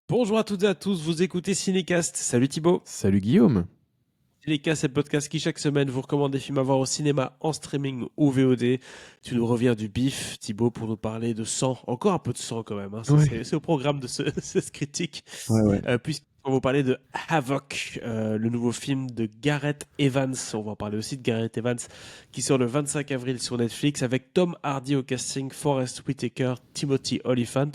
Bonjour à toutes et à tous, vous écoutez Cinécast. Salut Thibaut. Salut Guillaume. Cinécast, c'est le podcast qui chaque semaine vous recommande des films à voir au cinéma, en streaming ou VOD. Tu nous reviens du bif, Thibaut, pour nous parler de sang. Encore un peu de sang quand même, hein. C'est Ouais, c'est- c'est au programme de cette critique. ouais, ouais. Puisqu'on va vous parler de Havoc, le nouveau film de Gareth Evans. On va en parler aussi de Gareth Evans, qui sort le 25 avril sur Netflix avec Tom Hardy au casting, Forest Whitaker, Timothy Olyphant.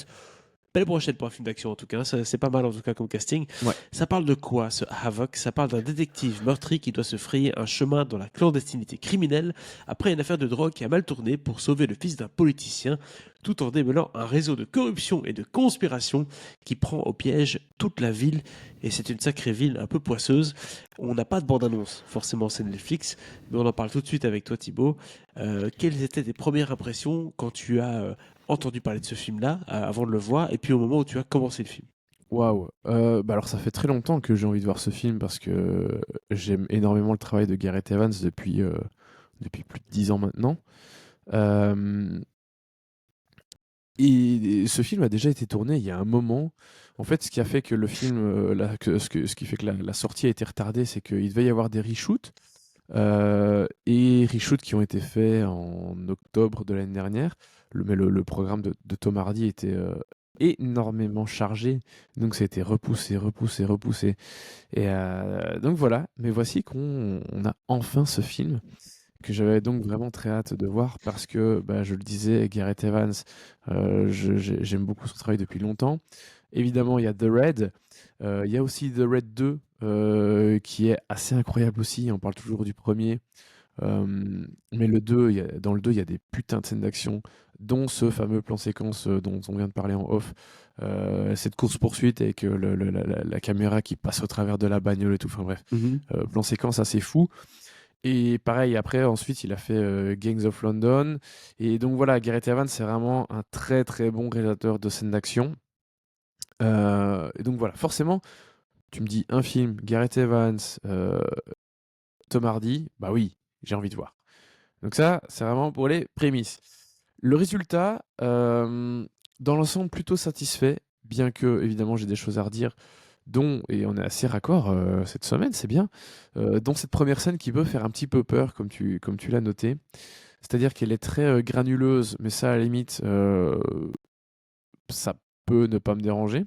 Belle brochette pour un film d'action en tout cas, c'est pas mal en tout cas comme casting. Ouais. Ça parle de quoi ce Havoc? Ça parle d'un détective meurtri qui doit se frayer un chemin dans la clandestinité criminelle après une affaire de drogue qui a mal tourné pour sauver le fils d'un politicien, tout en démêlant un réseau de corruption et de conspiration qui prend au piège toute la ville. Et c'est une sacrée ville un peu poisseuse. On n'a pas de bande-annonce, forcément c'est Netflix, mais on en parle tout de suite avec toi Thibaut. Quelles étaient tes premières impressions quand tu as entendu parler de ce film-là avant de le voir, et puis au moment où tu as commencé le film. Waouh. Bah alors ça fait très longtemps que j'ai envie de voir ce film parce que j'aime énormément le travail de Gareth Evans depuis plus de 10 ans maintenant. Euh, et ce film a déjà été tourné il y a un moment. En fait, ce qui a fait que le film, ce qui fait que la sortie a été retardée, c'est qu'il devait y avoir des reshoots. Et reshoots qui ont été faits en octobre de l'année dernière. Mais le programme de Tom Hardy était énormément chargé, donc ça a été repoussé, repoussé, repoussé. Et donc voilà, mais voici qu'on a enfin ce film que j'avais donc vraiment très hâte de voir parce que, bah, je le disais, Gareth Evans, j'aime beaucoup son travail depuis longtemps. Évidemment, il y a The Red, il y a aussi The Red 2, qui est assez incroyable aussi, on parle toujours du premier. Mais le 2, dans le 2, il y a des putains de scènes d'action, dont ce fameux plan séquence dont on vient de parler en off. Cette course-poursuite avec la caméra qui passe au travers de la bagnole et tout. Enfin bref, Mhm. plan séquence assez fou. Et pareil, après, ensuite, il a fait Gangs of London. Et donc voilà, Gareth Evans, c'est vraiment un très très bon réalisateur de scènes d'action. Et donc voilà, forcément, tu me dis un film, Gareth Evans, Tom Hardy, bah oui, j'ai envie de voir. Donc ça, c'est vraiment pour les prémices. Le résultat, dans l'ensemble, plutôt satisfait, bien que, évidemment, j'ai des choses à redire, dont, et on est assez raccord cette semaine, c'est bien, dont cette première scène qui peut faire un petit peu peur, comme tu l'as noté. C'est-à-dire qu'elle est très granuleuse, mais ça, à la limite, ça peut ne pas me déranger.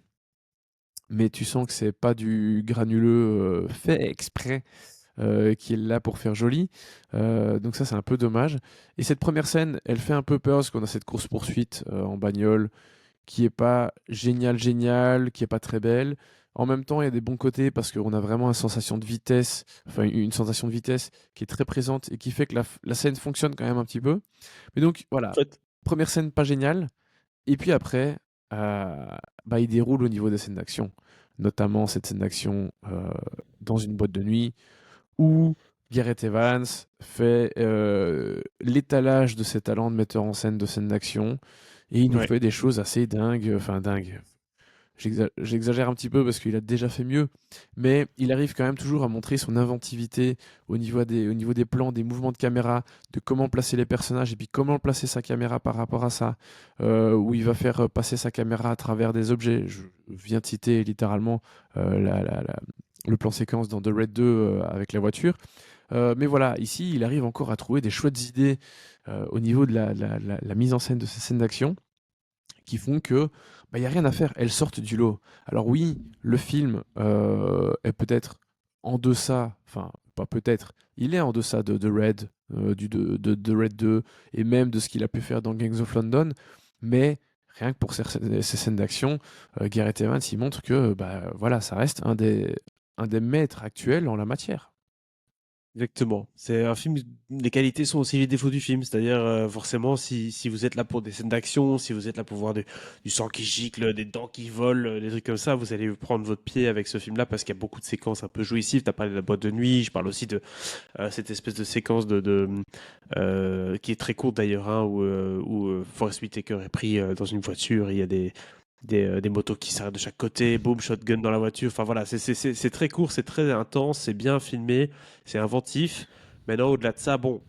Mais tu sens que c'est pas du granuleux fait exprès qui est là pour faire joli. Donc ça, c'est un peu dommage. Et cette première scène, elle fait un peu peur parce qu'on a cette course-poursuite en bagnole qui est pas géniale, qui est pas très belle. En même temps, il y a des bons côtés parce qu'on a vraiment une sensation de vitesse, enfin une sensation de vitesse qui est très présente et qui fait que la scène fonctionne quand même un petit peu. Mais donc En voilà, fait, première scène pas géniale. Et puis après, euh, bah, il déroule au niveau des scènes d'action, notamment cette scène d'action dans une boîte de nuit où Gareth Evans fait l'étalage de ses talents de metteur en scène de scènes d'action et il nous ouais. fait des choses assez dingues, enfin dingues. J'exagère un petit peu parce qu'il a déjà fait mieux, mais il arrive quand même toujours à montrer son inventivité au niveau des plans, des mouvements de caméra, de comment placer les personnages et puis comment placer sa caméra par rapport à ça, où il va faire passer sa caméra à travers des objets. Je viens de citer littéralement le plan séquence dans The Red 2 avec la voiture. Mais voilà, ici, il arrive encore à trouver des chouettes idées au niveau de la mise en scène de ces scènes d'action qui font que bah, y a rien à faire, elles sortent du lot. Alors oui, le film est peut-être en deçà, enfin pas peut-être, il est en deçà de Red, de Red 2 et même de ce qu'il a pu faire dans Gangs of London, mais rien que pour ces scènes d'action, Gareth Evans il montre que bah, voilà, ça reste un des maîtres actuels en la matière. Exactement. C'est un film, les qualités sont aussi les défauts du film. C'est-à-dire, forcément, si vous êtes là pour des scènes d'action, si vous êtes là pour voir du sang qui gicle, des dents qui volent, des trucs comme ça, vous allez prendre votre pied avec ce film-là parce qu'il y a beaucoup de séquences un peu jouissives. T'as parlé de la boîte de nuit, je parle aussi de cette espèce de séquence qui est très courte d'ailleurs, hein, où Forest Whitaker est pris dans une voiture, il y a des motos qui s'arrêtent de chaque côté, boom, shotgun dans la voiture. Enfin voilà, c'est très court, c'est très intense, c'est bien filmé, c'est inventif. Maintenant, au-delà de ça, bon,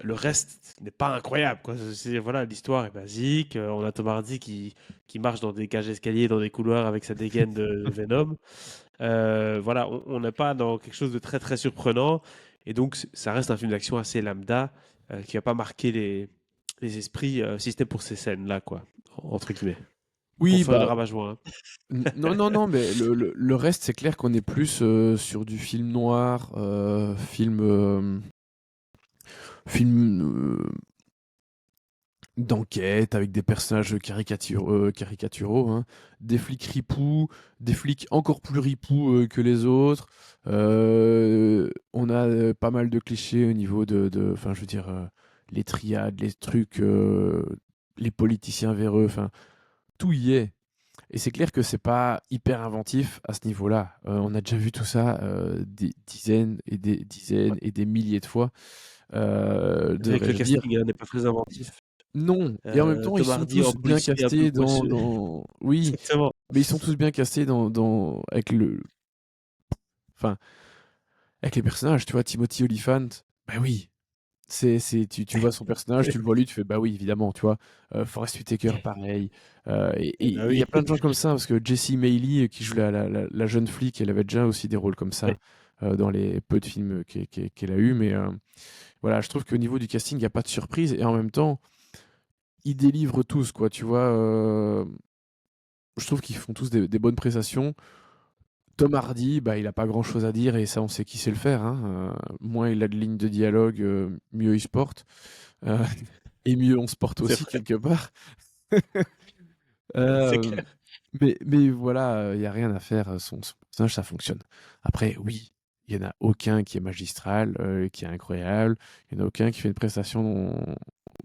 le reste n'est pas incroyable, quoi. Voilà, l'histoire est basique. On a Tom Hardy qui marche dans des cages d'escalier, dans des couloirs avec sa dégaine de Venom. Voilà, on n'est pas dans quelque chose de très très surprenant. Et donc, ça reste un film d'action assez lambda qui va pas marquer les esprits, si ce n'est pour ces scènes-là, quoi, entre guillemets. Pour Oui, faire le bah, ravagement, hein. non, non, non, mais le reste, c'est clair qu'on est plus sur du film noir, film d'enquête avec des personnages caricaturaux, hein. Des flics ripoux, des flics encore plus ripoux que les autres. On a pas mal de clichés au niveau enfin, je veux dire, les triades, les trucs, les politiciens véreux, enfin, tout y est. Et c'est clair que c'est pas hyper inventif à ce niveau-là. On a déjà vu tout ça des Ouais. dizaines et des milliers de fois, C'est vrai que le devrais-je dire. casting n'est pas très inventif. Non, et en même temps, ils Tom sont Hardy en tous bien policier un peu castés poisseux. Oui, Exactement. mais ils sont tous bien castés avec enfin, avec les personnages, tu vois, Timothy Olyphant, bah oui, tu vois son personnage, tu le vois lui, tu fais, bah oui, évidemment, tu vois. Forest Whitaker, pareil. Et Eh ben il y oui. a plein de gens comme ça, parce que Jessie Mailey, qui joue la jeune flic, elle avait déjà aussi des rôles comme Ouais. ça, dans les peu de films qu'elle a eu, mais voilà, je trouve qu'au niveau du casting, il n'y a pas de surprise, et en même temps, ils délivrent tous, quoi, tu vois. Je trouve qu'ils font tous des bonnes prestations. Tom Hardy, bah, il a pas grand-chose à dire et ça, on sait qui sait le faire, hein. Moins il a de lignes de dialogue, mieux il se porte. Euh, et mieux on se porte C'est aussi vrai, quelque part. c'est Euh, clair. mais voilà, il y a rien à faire. Son personnage, ça fonctionne. Après, oui, il y en a aucun qui est magistral, qui est incroyable. Il y en a aucun qui fait une prestation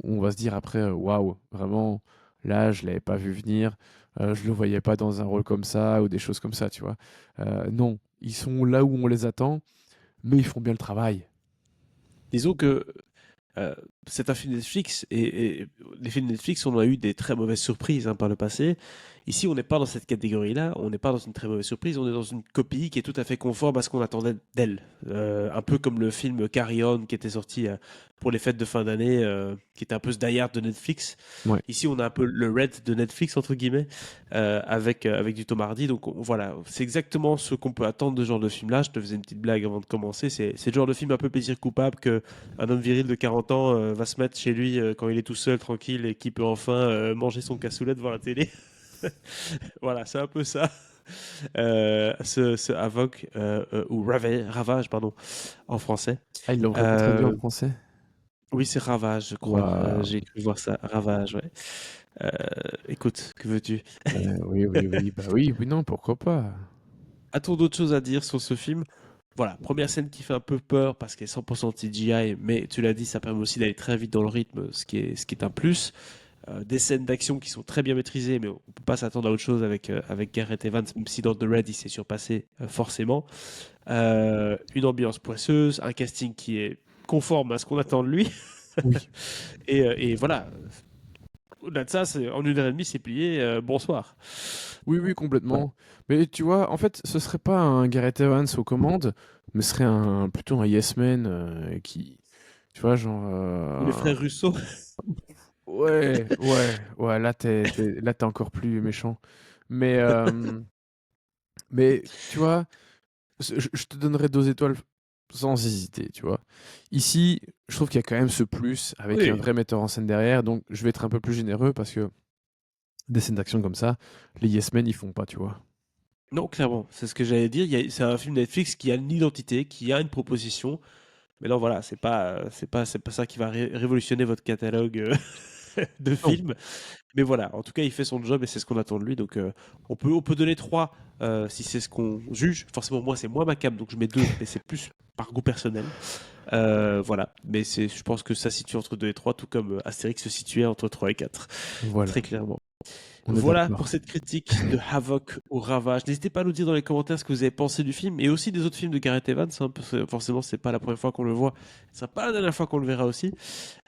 où on va se dire après, waouh, vraiment, là, je l'avais pas vu venir. Je le voyais pas dans un rôle comme ça ou des choses comme ça, tu vois. Non, ils sont là où on les attend, mais ils font bien le travail. Disons que euh, c'est un film Netflix et les films Netflix, on a eu des très mauvaises surprises, hein, par le passé. Ici, on n'est pas dans cette catégorie-là, on n'est pas dans une très mauvaise surprise, on est dans une copie qui est tout à fait conforme à ce qu'on attendait d'elle. Un peu comme le film Carry On qui était sorti pour les fêtes de fin d'année, qui était un peu ce Die Hard de Netflix. Ouais. Ici, on a un peu le Red de Netflix, entre guillemets, avec du Tom Hardy. Donc voilà, c'est exactement ce qu'on peut attendre de ce genre de film-là. Je te faisais une petite blague avant de commencer. C'est le genre de film un peu plaisir coupable que un homme viril de 40 ans va se mettre chez lui quand il est tout seul, tranquille, et qui peut enfin manger son cassoulet devant la télé. Voilà, c'est un peu ça. Ce Havoc, ou Ravage, pardon, en français. Ah, ils l'ont vraiment traduit en Euh, français? oui, c'est Ravage, je crois. Waouh. J'ai cru voir ça. Ravage, ouais. Euh, Écoute, que veux-tu? Oui, oui, oui, bah oui, oui, non, pourquoi pas. A-t-on d'autres choses à dire sur ce film? Voilà, première scène qui fait un peu peur parce qu'elle est 100% CGI, mais tu l'as dit, ça permet aussi d'aller très vite dans le rythme, ce qui est un plus. Des scènes d'action qui sont très bien maîtrisées, mais on ne peut pas s'attendre à autre chose avec Gareth Evans, même si dans The Red, il s'est surpassé forcément. Une ambiance poisseuse, un casting qui est conforme à ce qu'on attend de lui. Oui. Et voilà, au-delà de ça, en 1 heure et demie, c'est plié. Bonsoir. Oui, oui, Voilà. complètement. Mais tu vois, en fait, ce serait pas un Gareth Evans aux commandes, mais ce serait plutôt un Yes Man qui, tu vois, genre, Ou les frères Russo. ouais, ouais, ouais, là, t'es encore plus méchant. Mais, tu vois, je te donnerais 2 étoiles sans hésiter, tu vois. Ici, je trouve qu'il y a quand même ce plus avec un Oui. vrai metteur en scène derrière, donc je vais être un peu plus généreux parce que des scènes d'action comme ça, les Yes Men, ils font pas, tu vois. Non, clairement, c'est ce que j'allais dire. C'est un film Netflix qui a une identité, qui a une proposition. Mais non, voilà, c'est pas ça qui va révolutionner votre catalogue de Non. films. Mais voilà, en tout cas, il fait son job et c'est ce qu'on attend de lui. Donc, on peut donner 3 si c'est ce qu'on juge. Forcément, moi, c'est moins ma cam, donc je mets 2, mais c'est plus par goût personnel. Voilà, mais je pense que ça se situe entre 2 et 3, tout comme Astérix se situait entre 3 et 4, Voilà, très clairement. on est Voilà pour d'accord. cette critique de Havoc au Ravage. N'hésitez pas à nous dire dans les commentaires ce que vous avez pensé du film et aussi des autres films de Gareth Evans, hein, parce que forcément, c'est pas la première fois qu'on le voit. Ce sera pas la dernière fois qu'on le verra aussi.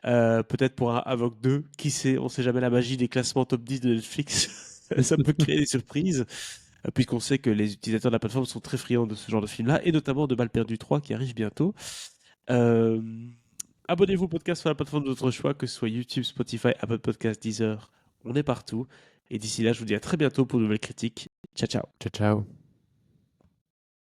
Peut-être pour un Havoc 2, qui sait, on sait jamais la magie des classements top 10 de Netflix. Ça peut créer des surprises, puisqu'on sait que les utilisateurs de la plateforme sont très friands de ce genre de film-là, et notamment de Balles perdues 3 qui arrive bientôt. Euh, Abonnez-vous au podcast sur la plateforme de votre choix, que ce soit YouTube, Spotify, Apple Podcasts, Deezer. On est partout. Et d'ici là, je vous dis à très bientôt pour de nouvelles critiques. Ciao, ciao. Ciao, ciao.